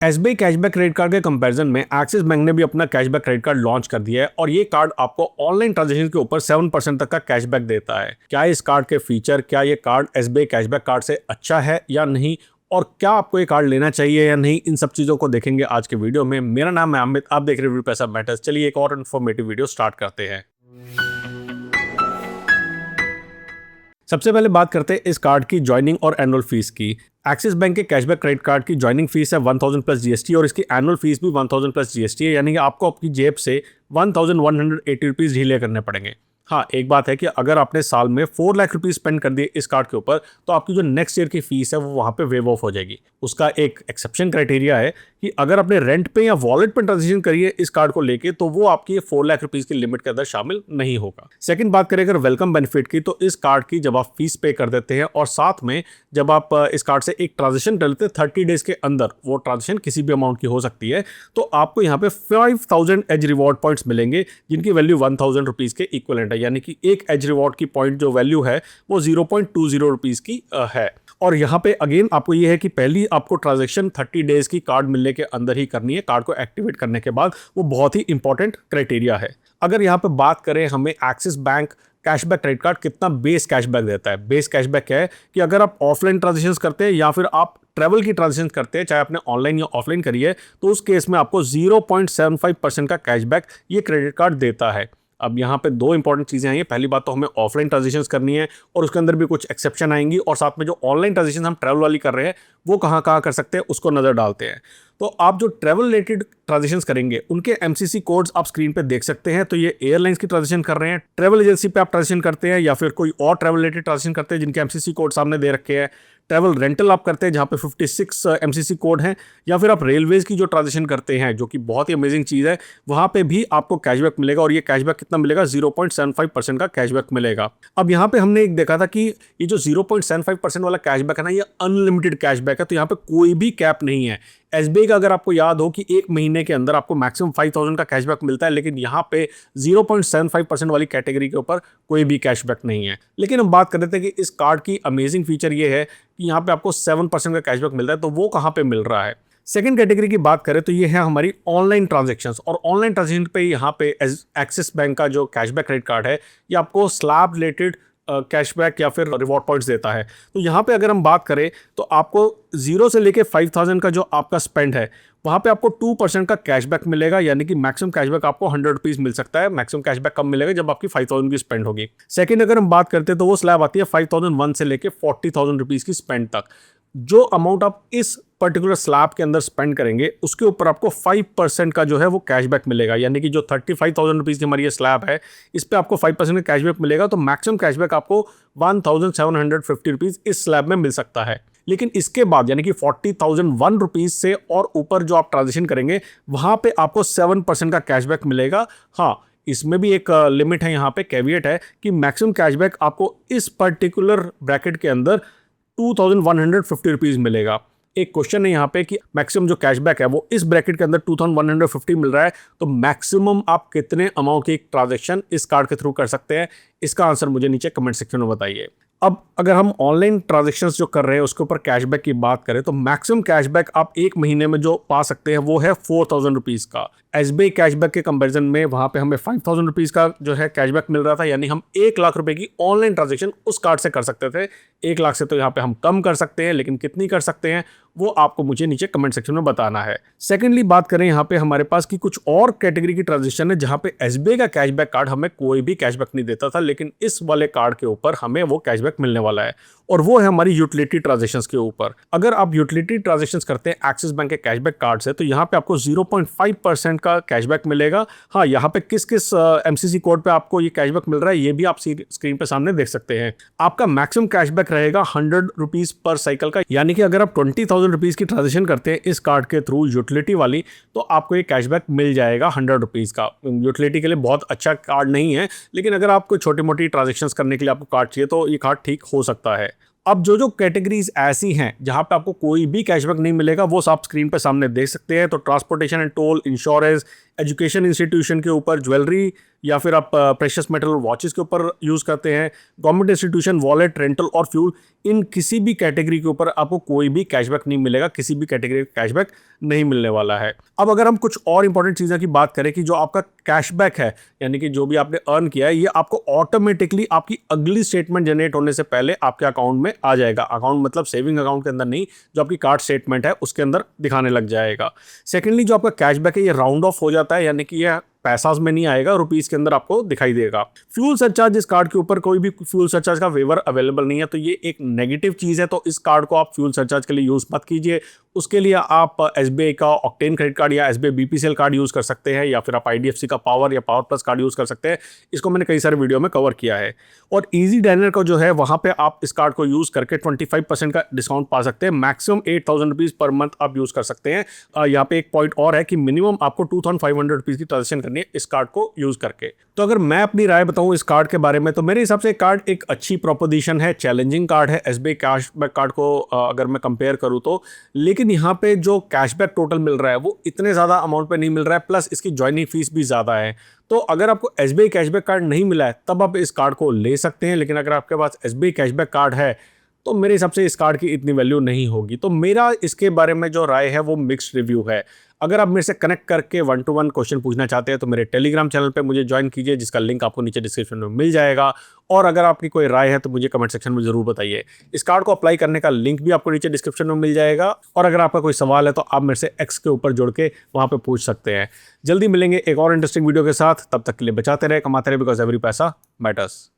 SBI cashback credit card के comparison में axis bank ने भी अपना कैशबैक क्रेडिट कार्ड लॉन्च कर दिया है और ये कार्ड आपको ऑनलाइन ट्रांजैक्शन के ऊपर 7% तक का कैशबैक देता है। क्या इस कार्ड के फीचर, क्या ये कार्ड एसबीआई कैशबैक कार्ड से अच्छा है या नहीं, और क्या आपको ये कार्ड लेना चाहिए या नहीं, इन सब चीज़ों को देखेंगे आज के वीडियो में। मेरा नाम है अमित, आप देख रहे हैं पैसा मैटर्स। चलिए एक और इन्फॉर्मेटिव वीडियो स्टार्ट करते हैं। सबसे पहले बात करते हैं इस कार्ड की ज्वाइनिंग और एनुअल फीस की। एक्सिस बैंक के कैशबैक क्रेडिट कार्ड की ज्वाइनिंग फीस है 1000 प्लस जीएसटी और इसकी एनुअल फीस भी 1000 प्लस जीएसटी है, यानी कि आपको अपनी जेब से 1180 रुपीज़ ढीले करने पड़ेंगे। हाँ, एक बात है कि अगर आपने साल में 4 लाख रुपीज़ स्पेंड कर दिए इस कार्ड के ऊपर तो आपकी जो नेक्स्ट ईयर की फीस है वो वहाँ पे वेव ऑफ हो जाएगी। उसका एक एक्सेप्शन क्राइटेरिया है कि अगर आपने रेंट पे या वॉलेट पे ट्रांजेक्शन करिए इस कार्ड को लेके तो वो आपकी 4 लाख रुपीज़ की लिमिट के अंदर शामिल नहीं होगा। सेकंड बात करें अगर वेलकम बेनिफिट की, तो इस कार्ड की जब आप फीस पे कर देते हैं और साथ में जब आप इस कार्ड से एक ट्रांजेक्शन कर लेते हैं 30 डेज के अंदर, वो ट्रांजेक्शन किसी भी अमाउंट की हो सकती है, तो आपको यहाँ पे 5000 एज रिवॉर्ड पॉइंट्स मिलेंगे जिनकी वैल्यू 1000 रुपीज़ के इक्वलेंट है। यानी कि एक एज रिवॉर्ड की पॉइंट जो वैल्यू है वो 0.20 रुपीज़ की है। और यहाँ पे अगेन आपको ये है कि पहली आपको ट्रांजैक्शन 30 डेज की कार्ड मिलने के अंदर ही करनी है। कार्ड को एक्टिवेट करने के बाद वो बहुत ही इंपॉर्टेंट क्राइटेरिया है। अगर यहाँ पे बात करें हमें axis bank cashback credit card कितना बेस कैशबैक देता है। बेस कैशबैक क्या है कि अगर आप ऑफलाइन ट्रांजेक्शन करते हैं या फिर आप ट्रैवल की ट्रांजेक्शन करते हैं, चाहे आपने ऑनलाइन या ऑफलाइन करी है, तो उस केस में आपको 0.75% का कैशबैक ये क्रेडिट कार्ड देता है। अब यहाँ पे दो इंपॉर्टेंट चीज़ें आई हैं। पहली बात तो हमें ऑफलाइन ट्रांजेक्शन करनी है और उसके अंदर भी कुछ एक्सेप्शन आएंगी, और साथ में जो ऑनलाइन ट्रांजेक्शन हम ट्रैवल वाली कर रहे हैं वो कहाँ कहाँ कर सकते हैं उसको नज़र डालते हैं। तो आप जो ट्रैवल रिलेटेड ट्रांजेक्शन करेंगे उनके एमसीसी कोड्स आप स्क्रीन पे देख सकते हैं। तो ये एयरलाइंस की ट्रांजेक्शन कर रहे हैं, ट्रैवल एजेंसी पे आप ट्रांजेक्शन करते हैं, या फिर कोई और ट्रैवल रिलेटेड ट्रांजेक्शन करते हैं जिनके एमसीसी कोड सामने दे रखे हैं, ट्रैवल रेंटल आप करते हैं जहाँ पे 56 एमसीसी कोड हैं, या फिर आप रेलवेज़ की जो ट्रांजेक्शन करते हैं जो कि बहुत ही अमेजिंग चीज़ है, वहाँ पे भी आपको कैशबैक मिलेगा। और ये कैशबैक कितना मिलेगा? 0.75% का कैशबैक मिलेगा। अब यहाँ पे हमने एक देखा था कि ये जो 0.75% वाला कैशबैक है ना, ये अनलिमिटेड कैशबैक है, तो यहाँ पे कोई भी कैप नहीं है। एसबीआई का अगर आपको याद हो कि एक महीने के अंदर आपको मैक्सिमम 5000 का कैशबैक मिलता है, लेकिन यहाँ पे 0.75% वाली कैटेगरी के ऊपर कोई भी कैशबैक नहीं है। लेकिन हम बात कर रहे थे कि इस कार्ड की अमेजिंग फीचर ये है कि यहाँ पे आपको 7% का कैशबैक मिलता है, तो वो कहाँ पे मिल रहा है। सेकंड कैटेगरी की बात करें तो ये है हमारी ऑनलाइन ट्रांजैक्शंस, और ऑनलाइन ट्रांजैक्शन पे यहाँ पे एक्सिस बैंक का जो कैशबैक क्रेडिट कार्ड है ये आपको स्लैब रिलेटेड कैशबैक या फिर रिवॉर्ड पॉइंट्स देता है। तो यहाँ पे अगर हम बात करें तो आपको 0 से लेके 5000 का जो आपका स्पेंड है वहाँ पे आपको 2% का कैशबैक मिलेगा, यानी कि मैक्सिमम कैशबैक आपको 100 रुपीज़ मिल सकता है। मैक्सिमम कैशबैक कम मिलेगा जब आपकी 5000 की स्पेंड होगी। सेकंड अगर हम बात करते हैं तो वो स्लैब आती है 5001 से लेके 40,000 रुपीज़ की स्पेंड तक। जो अमाउंट आप इस पर्टिकुलर स्लैब के अंदर स्पेंड करेंगे उसके ऊपर आपको 5% का जो है वो कैशबैक मिलेगा, यानी कि जो 35,000 रुपीज़ की हमारी ये स्लैब है इस पे आपको 5% का कैशबैक मिलेगा। तो मैक्सिमम कैशबैक आपको 1750 रुपीज़ इस स्लैब में मिल सकता है। लेकिन इसके बाद यानी कि 40,001 रुपीज़ से और ऊपर जो आप ट्रांजेक्शन करेंगे वहाँ पे आपको 7% का कैशबैक मिलेगा। हाँ, इसमें भी एक लिमिट है, यहाँ पे कैविएट है कि मैक्सिमम कैशबैक आपको इस पर्टिकुलर ब्रैकेट के अंदर 2150 रुपीज़ मिलेगा। एक क्वेश्चन है यहाँ पे कि मैक्सिमम जो कैशबैक है वो इस ब्रैकेट के अंदर 2150 मिल रहा है, तो मैक्सिमम आप कितने अमाउंट की ट्रांजैक्शन इस कार्ड के थ्रू कर सकते हैं? इसका आंसर मुझे नीचे कमेंट सेक्शन में बताइए। अब अगर हम ऑनलाइन ट्रांजैक्शंस जो कर रहे हैं उसके ऊपर कैशबैक की बात करें तो मैक्सिमम कैशबैक आप एक महीने में जो पा सकते हैं वो है 4000 रुपीज़ का। एसबीआई कैशबैक के कंपैरिजन में वहाँ पे हमें 5000 रुपीज़ का जो है कैशबैक मिल रहा था, यानी हम 1 लाख रुपए की ऑनलाइन ट्रांजैक्शन उस कार्ड से कर सकते थे। 1 लाख से तो यहाँ पे हम कम कर सकते हैं, लेकिन कितनी कर सकते हैं वो आपको मुझे नीचे कमेंट सेक्शन में बताना है। सेकेंडली बात करें यहाँ पे हमारे पास की कुछ और कैटेगरी की ट्रांजेक्शन है जहाँ पे एसबीआई का कैशबैक कार्ड हमें कोई भी कैशबैक नहीं देता था, लेकिन इस वाले कार्ड के ऊपर हमें वो कैशबैक मिलने वाला है, और वो है हमारी यूटिलिटी ट्रांजेक्शंस के ऊपर। अगर आप यूटिलिटी ट्रांजेक्शंस करते हैं एक्सिस बैंक के कैशबैक कार्ड से तो यहाँ पे आपको 0.5% का कैशबैक मिलेगा। हाँ, यहाँ पे किस किस एमसीसी कोड पे आपको ये कैशबैक मिल रहा है ये भी आप स्क्रीन पे सामने देख सकते हैं। आपका मैक्सिमम कैशबैक रहेगा 100 रुपीज़ पर साइकिल का, यानी कि अगर आप 20,000 रुपीज़ की ट्रांजेक्शन करते हैं इस कार्ड के थ्रू यूटिलिटी वाली तो आपको ये कैशबैक मिल जाएगा 100 रुपीज़ का। यूटिलिटी के लिए बहुत अच्छा कार्ड नहीं है, लेकिन अगर आपको छोटी मोटी ट्रांजेक्शंस करने के लिए आपको कार्ड चाहिए तो ये कार्ड ठीक हो सकता है। अब जो कैटेगरीज ऐसी हैं जहां पे आपको कोई भी कैशबैक नहीं मिलेगा वो आप स्क्रीन पे सामने देख सकते हैं। तो transportation and told, insurance, education institution के ऊपर, ज्वेलरी या फिर आप प्रेशियस मेटल और वॉचेस के ऊपर यूज़ करते हैं, गवर्नमेंट इंस्टीट्यूशन, वॉलेट, रेंटल और फ्यूल, इन किसी भी कैटेगरी के ऊपर आपको कोई भी कैशबैक नहीं मिलेगा, किसी भी कैटेगरी का कैशबैक नहीं मिलने वाला है। अब अगर हम कुछ और इंपॉर्टेंट चीज़ों की बात करें कि जो आपका कैशबैक है, यानी कि जो भी आपने अर्न किया है, ये आपको ऑटोमेटिकली आपकी अगली स्टेटमेंट जनरेट होने से पहले आपके अकाउंट में आ जाएगा। अकाउंट मतलब सेविंग अकाउंट के अंदर नहीं, जो आपकी कार्ड स्टेटमेंट है उसके अंदर दिखाने लग जाएगा। सेकेंडली, जो आपका कैशबैक है ये राउंड ऑफ हो जाता है, यानी कि यह पैसाज में नहीं आएगा, रुपीस के अंदर आपको दिखाई देगा। फ्यूल सरचार्ज, इस कार्ड के ऊपर कोई भी फ्यूल सरचार्ज का वेवर अवेलेबल नहीं है, तो ये एक नेगेटिव चीज़ है। तो इस कार्ड को आप फ्यूल सरचार्ज के लिए यूज़ मत कीजिए। उसके लिए आप एसबीआई का ऑक्टेन क्रेडिट कार्ड या एसबीआई बीपीसीएल कार्ड यूज़ कर सकते हैं, या फिर आप आईडीएफसी का पावर या पावर प्लस कार्ड यूज़ कर सकते हैं। इसको मैंने कई सारे वीडियो में कवर किया है। और ईजी डाइनर का जो है, वहाँ पे आप इस कार्ड को यूज़ करके 25% का डिस्काउंट पा सकते हैं। मैक्सिमम 8,000 रुपीज़ पर मंथ आप यूज़ कर सकते हैं। यहाँ पे एक पॉइंट और है कि मिनिमम आपको 2,500 रुपीज़ की ट्रांजेक्शन करनी है इस कार्ड को यूज़ करके। तो अगर मैं अपनी राय बताऊं इस कार्ड के बारे में, तो मेरे हिसाब से कार्ड एक अच्छी प्रोपोजिशन है, चैलेंजिंग कार्ड है एसबीआई कैशबैक कार्ड को अगर मैं कंपेयर करूं तो। लेकिन यहाँ पे जो कैशबैक टोटल मिल रहा है वो इतने ज़्यादा अमाउंट पे नहीं मिल रहा है, प्लस इसकी ज्वाइनिंग फीस भी ज़्यादा है। तो अगर आपको एसबीआई कैशबैक कार्ड नहीं मिला है तब आप इस कार्ड को ले सकते हैं, लेकिन अगर आपके पास एसबीआई कैशबैक कार्ड है तो मेरे हिसाब से इस कार्ड की इतनी वैल्यू नहीं होगी। तो मेरा इसके बारे में जो राय है वो मिक्स्ड रिव्यू है। अगर आप मेरे से कनेक्ट करके 1-to-1 क्वेश्चन पूछना चाहते हैं तो मेरे टेलीग्राम चैनल पे मुझे ज्वाइन कीजिए, जिसका लिंक आपको नीचे डिस्क्रिप्शन में मिल जाएगा। और अगर आपकी कोई राय है तो मुझे कमेंट सेक्शन में ज़रूर बताइए। इस कार्ड को अप्लाई करने का लिंक भी आपको नीचे डिस्क्रिप्शन में मिल जाएगा। और अगर आपका कोई सवाल है तो आप मेरे से एक्स के ऊपर जुड़ के वहाँ पर पूछ सकते हैं। जल्दी मिलेंगे एक और इंटरेस्टिंग वीडियो के साथ। तब तक के लिए बचाते रहे, कमाते रहे, बिकॉज एवरी पैसा मैटर्स।